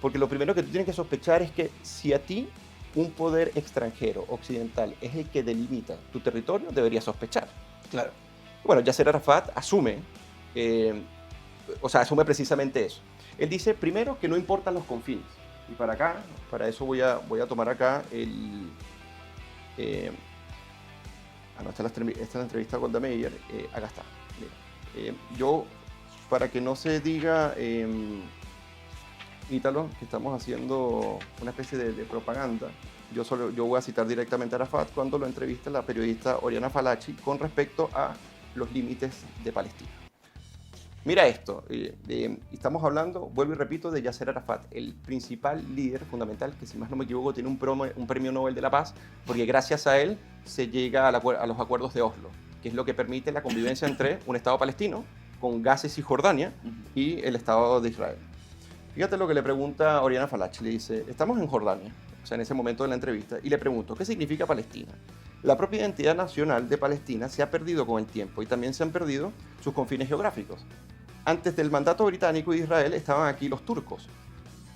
porque lo primero que tú tienes que sospechar es que si a ti un poder extranjero, occidental, es el que delimita tu territorio, deberías sospechar. Claro. Bueno, Yasser Arafat asume precisamente eso. Él dice, primero, que no importan los confines. Y para eso voy a tomar acá esta es la entrevista a Golda Meir. Acá está. Mira, yo, para que no se diga, Ítalo, que estamos haciendo una especie de propaganda, yo voy a citar directamente a Arafat cuando lo entrevista la periodista Oriana Fallaci con respecto a los límites de Palestina. Mira esto, estamos hablando, vuelvo y repito, de Yasser Arafat, el principal líder fundamental, que si más no me equivoco tiene un premio Nobel de la Paz, porque gracias a él se llega a los acuerdos de Oslo, que es lo que permite la convivencia entre un Estado palestino, con Gaza y Jordania, y el Estado de Israel. Fíjate lo que le pregunta Oriana Fallaci, le dice, estamos en Jordania, o sea, en ese momento de la entrevista, y le pregunto, ¿qué significa Palestina? La propia identidad nacional de Palestina se ha perdido con el tiempo y también se han perdido sus confines geográficos. Antes del mandato británico de Israel estaban aquí los turcos.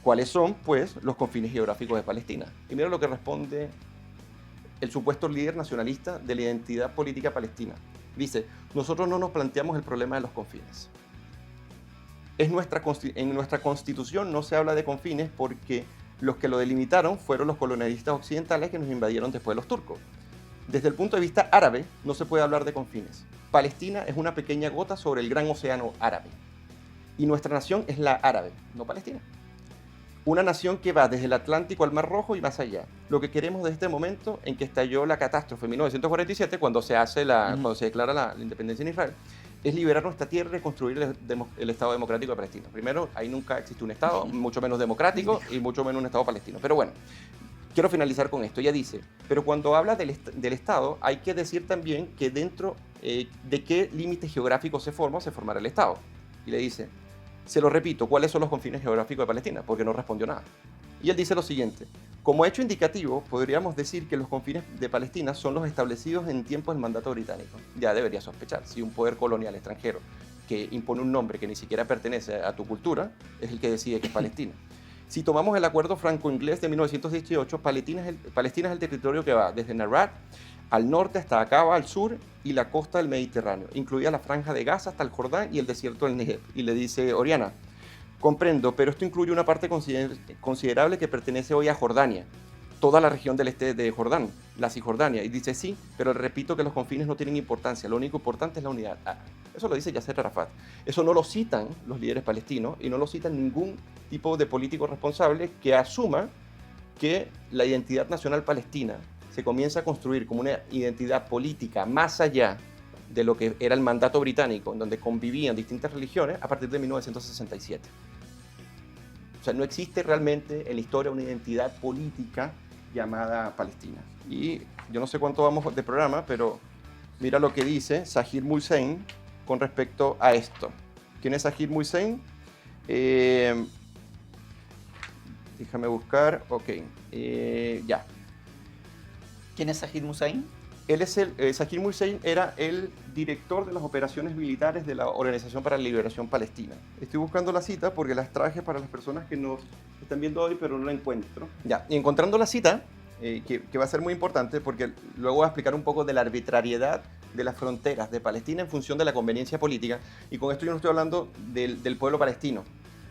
¿Cuáles son, pues, los confines geográficos de Palestina? Y mira lo que responde el supuesto líder nacionalista de la identidad política palestina. Dice, nosotros no nos planteamos el problema de los confines. En nuestra constitución no se habla de confines porque los que lo delimitaron fueron los colonialistas occidentales que nos invadieron después de los turcos. Desde el punto de vista árabe, no se puede hablar de confines. Palestina es una pequeña gota sobre el gran océano árabe. Y nuestra nación es la árabe, no Palestina. una nación que va desde el Atlántico al Mar Rojo y más allá. Lo que queremos desde este momento en que estalló la catástrofe en 1947, cuando se declara la independencia en Israel, es liberar nuestra tierra y reconstruir el Estado democrático de Palestina. Primero, ahí nunca existió un Estado, mucho menos democrático y mucho menos un Estado palestino. Pero bueno, quiero finalizar con esto. Ella dice, pero cuando habla del Estado, hay que decir también que dentro de qué límite geográfico se formará el Estado. Y le dice, se lo repito, ¿cuáles son los confines geográficos de Palestina? Porque no respondió nada. Y él dice lo siguiente, como hecho indicativo, podríamos decir que los confines de Palestina son los establecidos en tiempos del mandato británico. Ya debería sospechar, si un poder colonial extranjero que impone un nombre que ni siquiera pertenece a tu cultura, es el que decide que es Palestina. Si tomamos el acuerdo franco-inglés de 1918, Palestina es el territorio que va desde Narat al norte hasta Aqaba al sur y la costa del Mediterráneo, incluida la franja de Gaza hasta el Jordán y el desierto del Negev. Y le dice Oriana, comprendo, pero esto incluye una parte considerable que pertenece hoy a Jordania, toda la región del este de Jordán, la Cisjordania. Y dice sí, pero repito que los confines no tienen importancia, lo único importante es la unidad. Eso lo dice Yasser Arafat. Eso no lo citan los líderes palestinos y no lo citan ningún tipo de político responsable que asuma que la identidad nacional palestina se comienza a construir como una identidad política más allá de lo que era el mandato británico, en donde convivían distintas religiones, a partir de 1967. O sea, no existe realmente en la historia una identidad política llamada Palestina. Y yo no sé cuánto vamos de programa, pero mira lo que dice Zahir Hussein con respecto a esto. ¿Quién es Zahir Hussein? Déjame buscar. Ok, ya. ¿Quién es Zahir Hussein? Él es Zahir Hussein era el director de las operaciones militares de la Organización para la Liberación Palestina. Estoy buscando la cita porque las traje para las personas que nos están viendo hoy, pero no la encuentro. Ya, y encontrando la cita, que va a ser muy importante porque luego voy a explicar un poco de la arbitrariedad de las fronteras de Palestina en función de la conveniencia política. Y con esto yo no estoy hablando del pueblo palestino,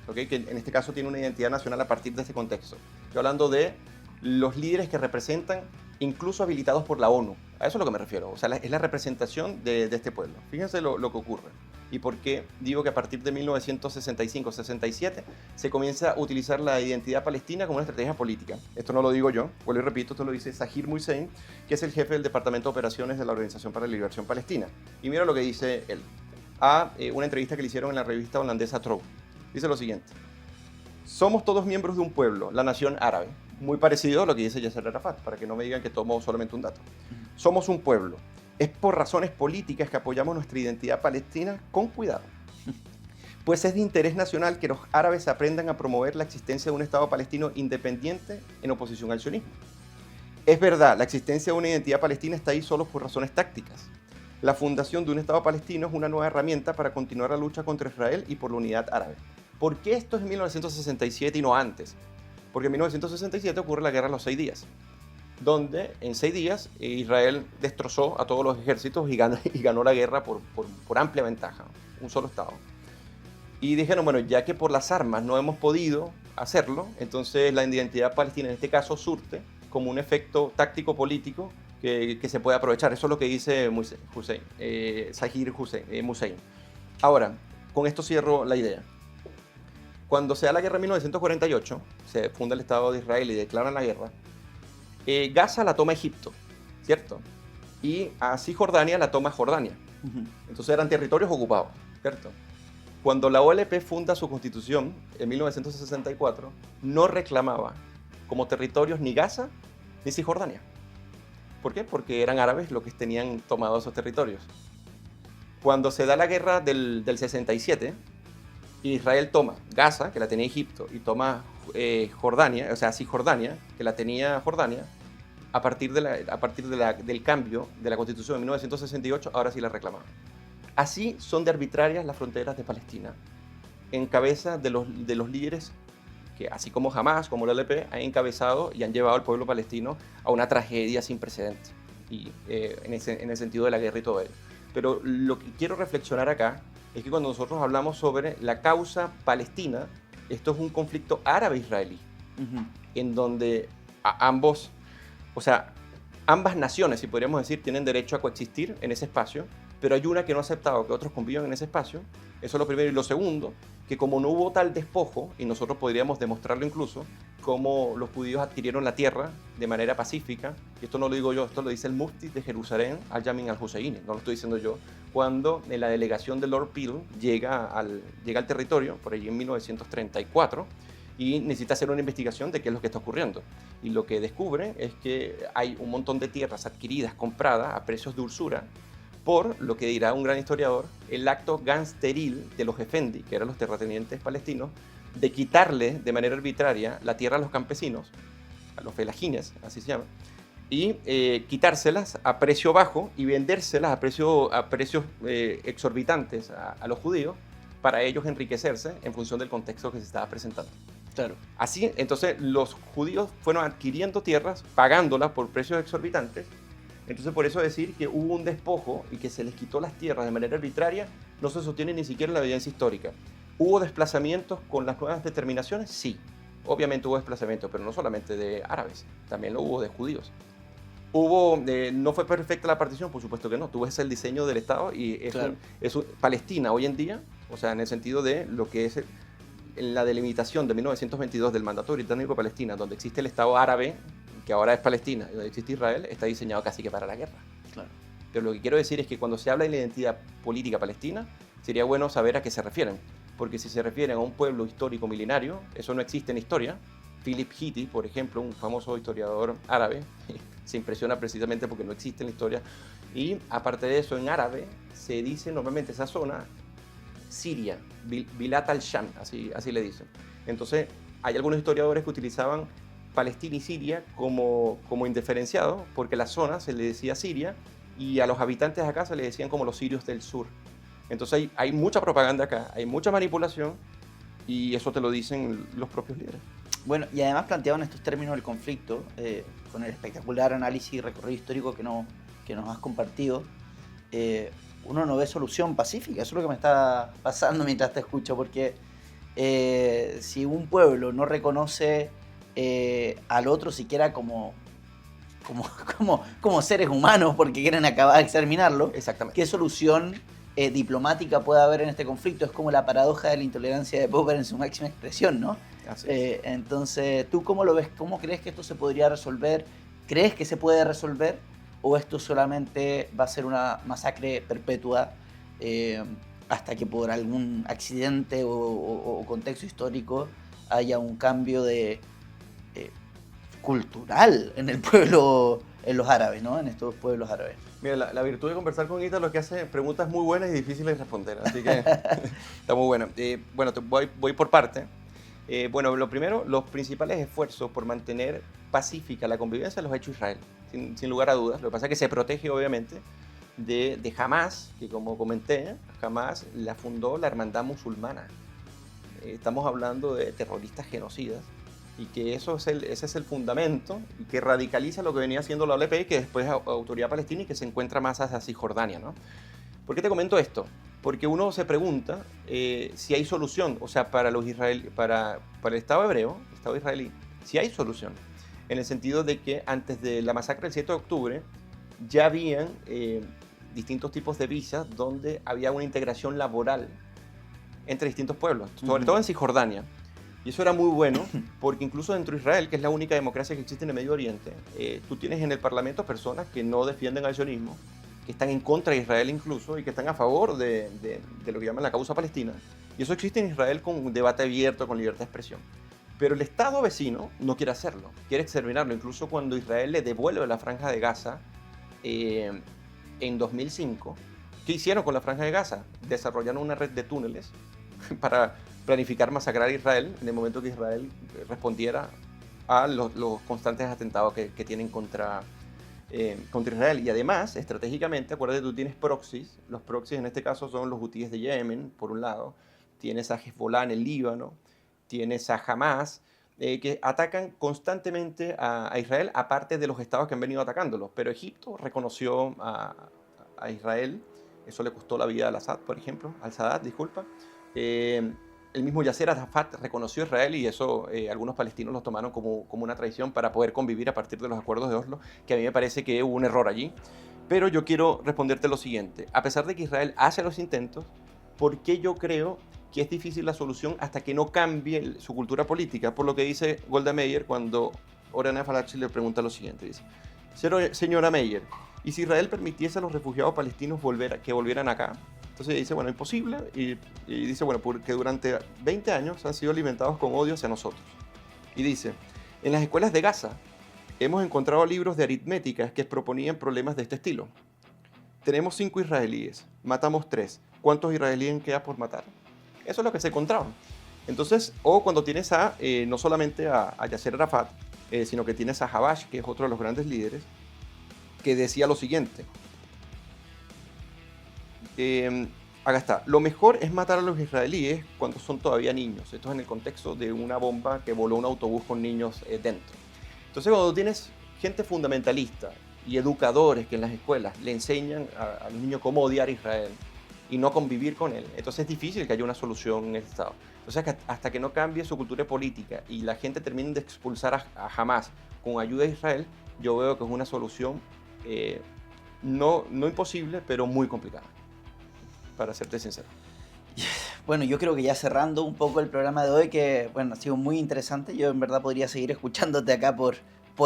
¿okay? Que en este caso tiene una identidad nacional a partir de este contexto. Estoy hablando de los líderes que representan, incluso habilitados por la ONU. A eso es lo que me refiero. O sea, es la representación de este pueblo. Fíjense lo que ocurre. Y por qué digo que a partir de 1965-67 se comienza a utilizar la identidad palestina como una estrategia política. Esto no lo digo yo, vuelvo y repito, esto lo dice Zahir Hussein, que es el jefe del Departamento de Operaciones de la Organización para la Liberación Palestina. Y mira lo que dice él. Una entrevista que le hicieron en la revista holandesa Trouw. Dice lo siguiente. Somos todos miembros de un pueblo, la nación árabe. Muy parecido a lo que dice Yasser Arafat, para que no me digan que tomo solamente un dato. Somos un pueblo. Es por razones políticas que apoyamos nuestra identidad palestina con cuidado. Pues es de interés nacional que los árabes aprendan a promover la existencia de un Estado palestino independiente en oposición al sionismo. Es verdad, la existencia de una identidad palestina está ahí solo por razones tácticas. La fundación de un Estado palestino es una nueva herramienta para continuar la lucha contra Israel y por la unidad árabe. ¿Por qué esto es en 1967 y no antes? Porque en 1967 ocurre la Guerra de los 6 días, donde en 6 días Israel destrozó a todos los ejércitos y ganó la guerra por amplia ventaja, un solo Estado. Y dijeron, bueno, ya que por las armas no hemos podido hacerlo, entonces la identidad palestina en este caso surte como un efecto táctico-político que se puede aprovechar. Eso es lo que dice Zahir Hussein. Ahora, con esto cierro la idea. Cuando se da la guerra en 1948, se funda el Estado de Israel y declaran la guerra, Gaza la toma Egipto, ¿cierto? Y a Cisjordania la toma Jordania. Entonces eran territorios ocupados, ¿cierto? Cuando la OLP funda su constitución en 1964, no reclamaba como territorios ni Gaza ni Cisjordania. ¿Por qué? Porque eran árabes los que tenían tomados esos territorios. Cuando se da la guerra del 67, Israel toma Gaza, que la tenía Egipto, y toma Jordania, o sea, Cisjordania, que la tenía Jordania, a partir del cambio de la Constitución de 1968, ahora sí la reclamaban. Así son de arbitrarias las fronteras de Palestina, en cabeza de los líderes que, así como Hamas, como la OLP, han encabezado y han llevado al pueblo palestino a una tragedia sin precedentes, y en el sentido de la guerra y todo ello. Pero lo que quiero reflexionar acá es que cuando nosotros hablamos sobre la causa palestina, esto es un conflicto árabe-israelí, en donde ambas naciones, si podríamos decir, tienen derecho a coexistir en ese espacio, pero hay una que no ha aceptado que otros convivan en ese espacio. Eso es lo primero. Y lo segundo, que como no hubo tal despojo, y nosotros podríamos demostrarlo incluso, cómo los judíos adquirieron la tierra de manera pacífica, y esto no lo digo yo, esto lo dice el mufti de Jerusalén, Al-Yamin al-Husseini, no lo estoy diciendo yo, cuando en la delegación de Lord Peel llega al territorio, por allí en 1934, y necesita hacer una investigación de qué es lo que está ocurriendo. Y lo que descubre es que hay un montón de tierras adquiridas, compradas a precios de usura, por lo que dirá un gran historiador, el acto gangsteril de los Efendi, que eran los terratenientes palestinos, de quitarle de manera arbitraria la tierra a los campesinos, a los felajines, así se llama, y quitárselas a precio bajo y vendérselas a precios exorbitantes a los judíos para ellos enriquecerse en función del contexto que se estaba presentando. Claro. Así, entonces, los judíos fueron adquiriendo tierras, pagándolas por precios exorbitantes. Entonces, por eso decir que hubo un despojo y que se les quitó las tierras de manera arbitraria no se sostiene ni siquiera en la evidencia histórica. ¿Hubo desplazamientos con las nuevas determinaciones? Sí, obviamente hubo desplazamientos, pero no solamente de árabes, también lo hubo de judíos. ¿No fue perfecta la partición? Por supuesto que no. Tú ves el diseño del Estado y Claro. Palestina hoy en día, o sea, en el sentido de lo que es en la delimitación de 1922 del mandato británico de Palestina, donde existe el Estado árabe, que ahora es Palestina, y donde existe Israel, está diseñado casi que para la guerra. Claro. Pero lo que quiero decir es que cuando se habla de la identidad política palestina, sería bueno saber a qué se refieren. Porque si se refieren a un pueblo histórico milenario, eso no existe en historia. Philip Hitti, por ejemplo, un famoso historiador árabe, se impresiona precisamente porque no existe en la historia. Y aparte de eso, en árabe se dice normalmente esa zona Siria, Bilat al-Sham, así le dicen. Entonces, hay algunos historiadores que utilizaban Palestina y Siria como indiferenciado, porque la zona se le decía Siria y a los habitantes de acá se le decían como los sirios del sur. Entonces hay mucha propaganda acá, hay mucha manipulación y eso te lo dicen los propios líderes. Bueno, y además planteado en estos términos del conflicto, con el espectacular análisis y recorrido histórico que nos has compartido, uno no ve solución pacífica. Eso es lo que me está pasando mientras te escucho, porque si un pueblo no reconoce al otro siquiera como seres humanos porque quieren acabar de exterminarlo, Exactamente. ¿qué solución diplomática puede haber en este conflicto? Es como la paradoja de la intolerancia de Popper en su máxima expresión, ¿no? Así es. Entonces, ¿tú cómo lo ves? ¿Cómo crees que esto se podría resolver? ¿Crees que se puede resolver? ¿O esto solamente va a ser una masacre perpetua hasta que por algún accidente o contexto histórico haya un cambio de cultural en el pueblo, en los árabes, ¿no? En estos pueblos árabes. Mira, la virtud de conversar con Ita lo que hace preguntas muy buenas y difíciles de responder, así que está muy bueno. Bueno, voy por parte. Bueno, lo primero, los principales esfuerzos por mantener pacífica la convivencia los ha hecho Israel, sin lugar a dudas. Lo que pasa es que se protege, obviamente, de Hamas, que como comenté, Hamas la fundó la Hermandad Musulmana. Estamos hablando de terroristas genocidas y que ese es el fundamento y que radicaliza lo que venía haciendo la OLP, que después es Autoridad Palestina y que se encuentra más hacia Cisjordania, ¿no? ¿Por qué te comento esto? Porque uno se pregunta si hay solución, o sea, para el Estado hebreo, el Estado israelí, si hay solución, en el sentido de que antes de la masacre del 7 de octubre ya habían distintos tipos de visas donde había una integración laboral entre distintos pueblos, sobre todo en Cisjordania. Y eso era muy bueno, porque incluso dentro de Israel, que es la única democracia que existe en el Medio Oriente, tú tienes en el Parlamento personas que no defienden al sionismo, que están en contra de Israel incluso, y que están a favor de lo que llaman la causa palestina. Y eso existe en Israel con un debate abierto, con libertad de expresión. Pero el Estado vecino no quiere hacerlo, quiere exterminarlo. Incluso cuando Israel le devuelve la Franja de Gaza en 2005, ¿qué hicieron con la Franja de Gaza? Desarrollaron una red de túneles para planificar masacrar a Israel en el momento que Israel respondiera a los constantes atentados que tienen contra Israel. Y además, estratégicamente, acuérdate, tú tienes proxies. Los proxies en este caso son los hutíes de Yemen, por un lado. Tienes a Hezbollah en el Líbano. Tienes a Hamas, que atacan constantemente a Israel, aparte de los estados que han venido atacándolos. Pero Egipto reconoció a Israel. Eso le costó la vida al-Assad, por ejemplo. Al-Sadat, disculpa. El mismo Yasser Arafat reconoció a Israel y eso algunos palestinos lo tomaron como una traición para poder convivir a partir de los acuerdos de Oslo, que a mí me parece que hubo un error allí. Pero yo quiero responderte lo siguiente. A pesar de que Israel hace los intentos, ¿por qué yo creo que es difícil la solución hasta que no cambie su cultura política? Por lo que dice Golda Meir cuando Oriana Fallaci le pregunta lo siguiente. Dice, señora Meir, ¿y si Israel permitiese a los refugiados palestinos que volvieran acá? Entonces dice, bueno, imposible. Y dice, bueno, porque durante 20 años han sido alimentados con odio hacia nosotros. Y dice, en las escuelas de Gaza hemos encontrado libros de aritmética que proponían problemas de este estilo. Tenemos 5 israelíes, matamos 3. ¿Cuántos israelíes queda por matar? Eso es lo que se encontraban. Entonces, o cuando tienes no solamente a Yasser Arafat, sino que tienes a Habash, que es otro de los grandes líderes, que decía lo siguiente. Acá está. Lo mejor es matar a los israelíes cuando son todavía niños. Esto es en el contexto de una bomba que voló un autobús con niños dentro. Entonces, cuando tienes gente fundamentalista y educadores que en las escuelas le enseñan a los niños cómo odiar a Israel y no convivir con él, entonces es difícil que haya una solución en el Estado. Entonces, hasta que no cambie su cultura política y la gente termine de expulsar a Hamas con ayuda de Israel, yo veo que es una solución no imposible, pero muy complicada, para serte sincero. Bueno, yo creo que ya cerrando un poco el programa de hoy, que bueno, ha sido muy interesante. Yo en verdad podría seguir escuchándote acá por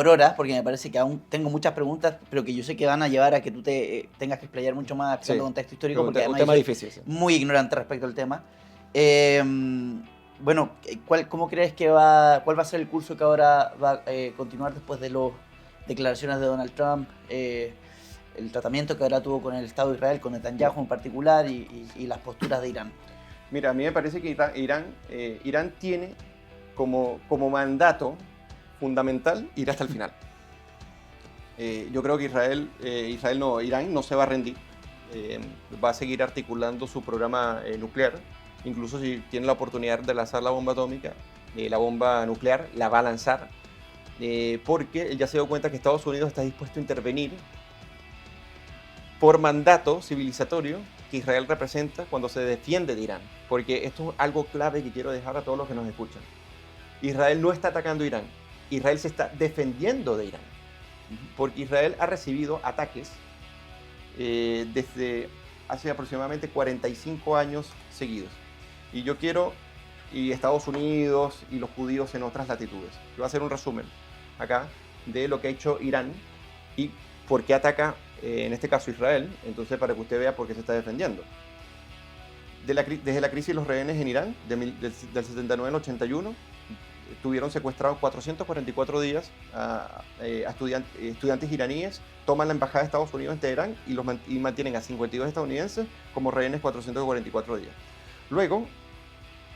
horas, porque me parece que aún tengo muchas preguntas, pero que yo sé que van a llevar a que tú te tengas que explayar mucho más explicando contexto histórico, porque además un tema difícil, sí. Muy ignorante respecto al tema. Bueno, ¿cómo crees que cuál va a ser el curso que ahora va a continuar después de las declaraciones de Donald Trump? El tratamiento que ahora tuvo con el Estado de Israel, con Netanyahu en particular, y las posturas de Irán. Mira, a mí me parece que Irán tiene como mandato fundamental ir hasta el final. Yo creo que Irán no se va a rendir. Va a seguir articulando su programa nuclear. Incluso si tiene la oportunidad de lanzar la bomba atómica, la bomba nuclear la va a lanzar. Porque él ya se dio cuenta que Estados Unidos está dispuesto a intervenir por mandato civilizatorio que Israel representa cuando se defiende de Irán. Porque esto es algo clave que quiero dejar a todos los que nos escuchan. Israel no está atacando a Irán. Israel se está defendiendo de Irán. Porque Israel ha recibido ataques desde hace aproximadamente 45 años seguidos. Y Estados Unidos y los judíos en otras latitudes. Yo voy a hacer un resumen acá de lo que ha hecho Irán y por qué ataca, en este caso, Israel. Entonces, para que usted vea por qué se está defendiendo. Desde la crisis de los rehenes en Irán, del 79 al 81, tuvieron secuestrados 444 días a estudiantes iraníes, toman la embajada de Estados Unidos en Teherán y mantienen a 52 estadounidenses como rehenes 444 días. Luego,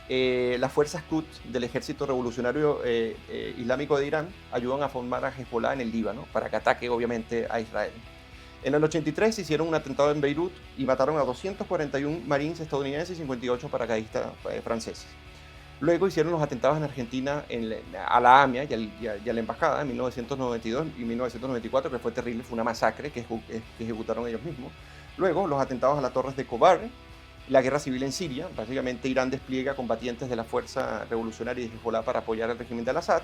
las fuerzas Quds del Ejército Revolucionario Islámico de Irán ayudan a formar a Hezbollah en el Líbano para que ataque, obviamente, a Israel. En el 83 hicieron un atentado en Beirut y mataron a 241 marines estadounidenses y 58 paracaidistas franceses. Luego hicieron los atentados en Argentina a la AMIA y a la embajada en 1992 y 1994, que fue terrible, fue una masacre que ejecutaron ellos mismos. Luego los atentados a las torres de Kobane, la guerra civil en Siria, básicamente Irán despliega combatientes de la fuerza revolucionaria de Hezbollah para apoyar al régimen de Al-Assad.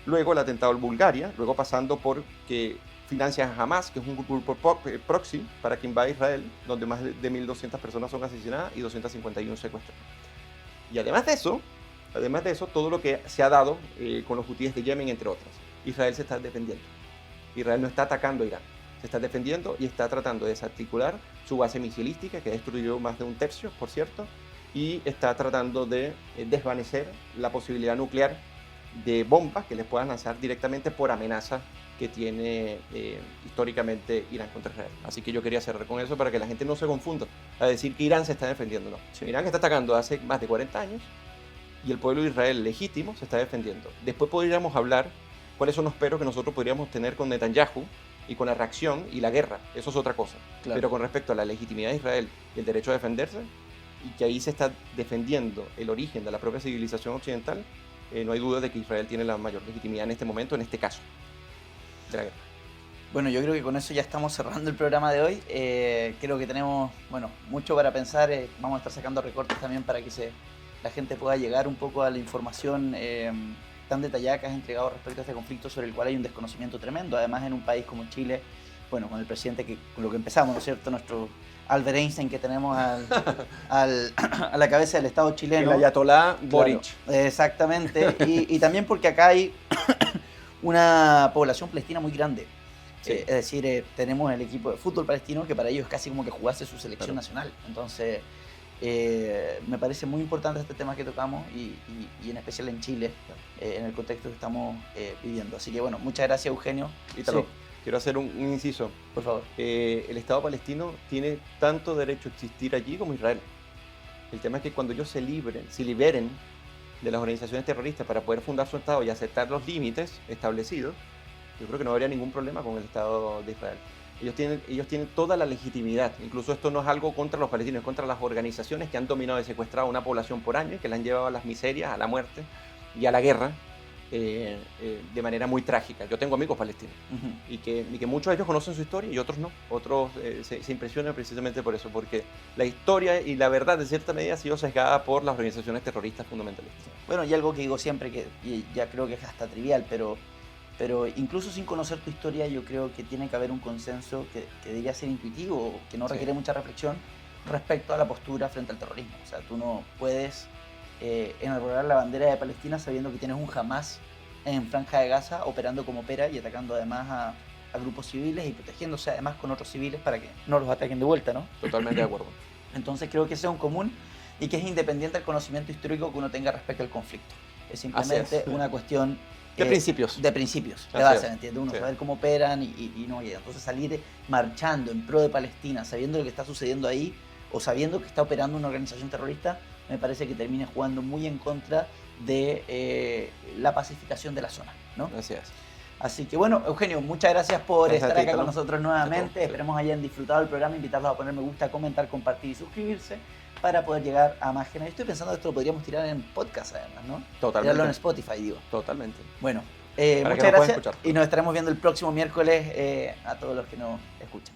Luego el atentado en Bulgaria, luego pasando por que financia a Hamas, que es un grupo proxy para que invade Israel, donde más de 1.200 personas son asesinadas y 251 secuestradas. Y además de eso, todo lo que se ha dado con los hutíes de Yemen, entre otras. Israel se está defendiendo. Israel no está atacando a Irán. Se está defendiendo y está tratando de desarticular su base misilística, que destruyó más de un tercio, por cierto, y está tratando de desvanecer la posibilidad nuclear de bombas que les puedan lanzar directamente por amenaza que tiene históricamente Irán contra Israel. Así que yo quería cerrar con eso para que la gente no se confunda a decir que Irán se está defendiendo. No. Sí. Irán está atacando hace más de 40 años y el pueblo de Israel legítimo se está defendiendo. Después podríamos hablar cuáles son los peros que nosotros podríamos tener con Netanyahu y con la reacción y la guerra. Eso es otra cosa. Claro. Pero con respecto a la legitimidad de Israel y el derecho a defenderse, y que ahí se está defendiendo el origen de la propia civilización occidental, no hay duda de que Israel tiene la mayor legitimidad en este momento, en este caso de la guerra. Bueno, yo creo que con eso ya estamos cerrando el programa de hoy. Creo que tenemos mucho para pensar. Vamos a estar sacando recortes también para que la gente pueda llegar un poco a la información tan detallada que has entregado respecto a este conflicto, sobre el cual hay un desconocimiento tremendo. Además, en un país como Chile, bueno, con el presidente, con lo que empezamos, ¿no es cierto? Nuestro Albert Einstein que tenemos a la cabeza del Estado chileno. El ayatolá Claro, Boric. exactamente. Y también porque acá hay una población palestina muy grande. Sí. Es decir, tenemos el equipo de fútbol palestino que para ellos es casi como que jugarse su selección Claro. nacional. Entonces, me parece muy importante este tema que tocamos y en especial en Chile, en el contexto que estamos viviendo. Así que bueno, muchas gracias, Eugenio. Ítalo, Sí, quiero hacer un inciso. por favor. El Estado palestino tiene tanto derecho a existir allí como Israel. El tema es que cuando ellos se liberen de las organizaciones terroristas para poder fundar su Estado y aceptar los límites establecidos, yo creo que no habría ningún problema con el Estado de Israel. Ellos tienen toda la legitimidad. Incluso esto no es algo contra los palestinos, es contra las organizaciones que han dominado y secuestrado a una población por años, que la han llevado a las miserias, a la muerte y a la guerra de manera muy trágica. Yo tengo amigos palestinos y que muchos de ellos conocen su historia y otros no. Otros se impresionan precisamente por eso, porque la historia y la verdad de cierta medida ha sido sesgada por las organizaciones terroristas fundamentalistas. Bueno, y algo que digo siempre, que y ya creo que es hasta trivial, pero incluso sin conocer tu historia, yo creo que tiene que haber un consenso que debería ser intuitivo, que no requiere mucha reflexión respecto a la postura frente al terrorismo. O sea, tú no puedes enarbolar la bandera de Palestina sabiendo que tienes un Hamas en Franja de Gaza operando como opera y atacando además a grupos civiles y protegiéndose además con otros civiles para que no los ataquen de vuelta, ¿no? Totalmente de acuerdo. Entonces creo que ese es un común y que es independiente del conocimiento histórico que uno tenga respecto al conflicto. Es simplemente una cuestión de principios. De principios, de Así base, es. ¿me entiendes? Uno Sí. saber cómo operan y no, y entonces salir marchando en pro de Palestina, sabiendo lo que está sucediendo ahí, o sabiendo que está operando una organización terrorista, me parece que termina jugando muy en contra de la pacificación de la zona, ¿no? Así es. Así que bueno, Eugenio, muchas gracias por Gracias a estar ti, acá con Ítalo. nosotros nuevamente. Sí. Esperemos hayan disfrutado el programa, invitarlos a poner me gusta, comentar, compartir y suscribirse para poder llegar a más gente. Estoy pensando que esto lo podríamos tirar en podcast además, ¿no? Totalmente. Tirarlo en Spotify, digo. Totalmente. Bueno, Para que muchas nos puedan gracias escuchar. y nos estaremos viendo el próximo miércoles a todos los que nos escuchan.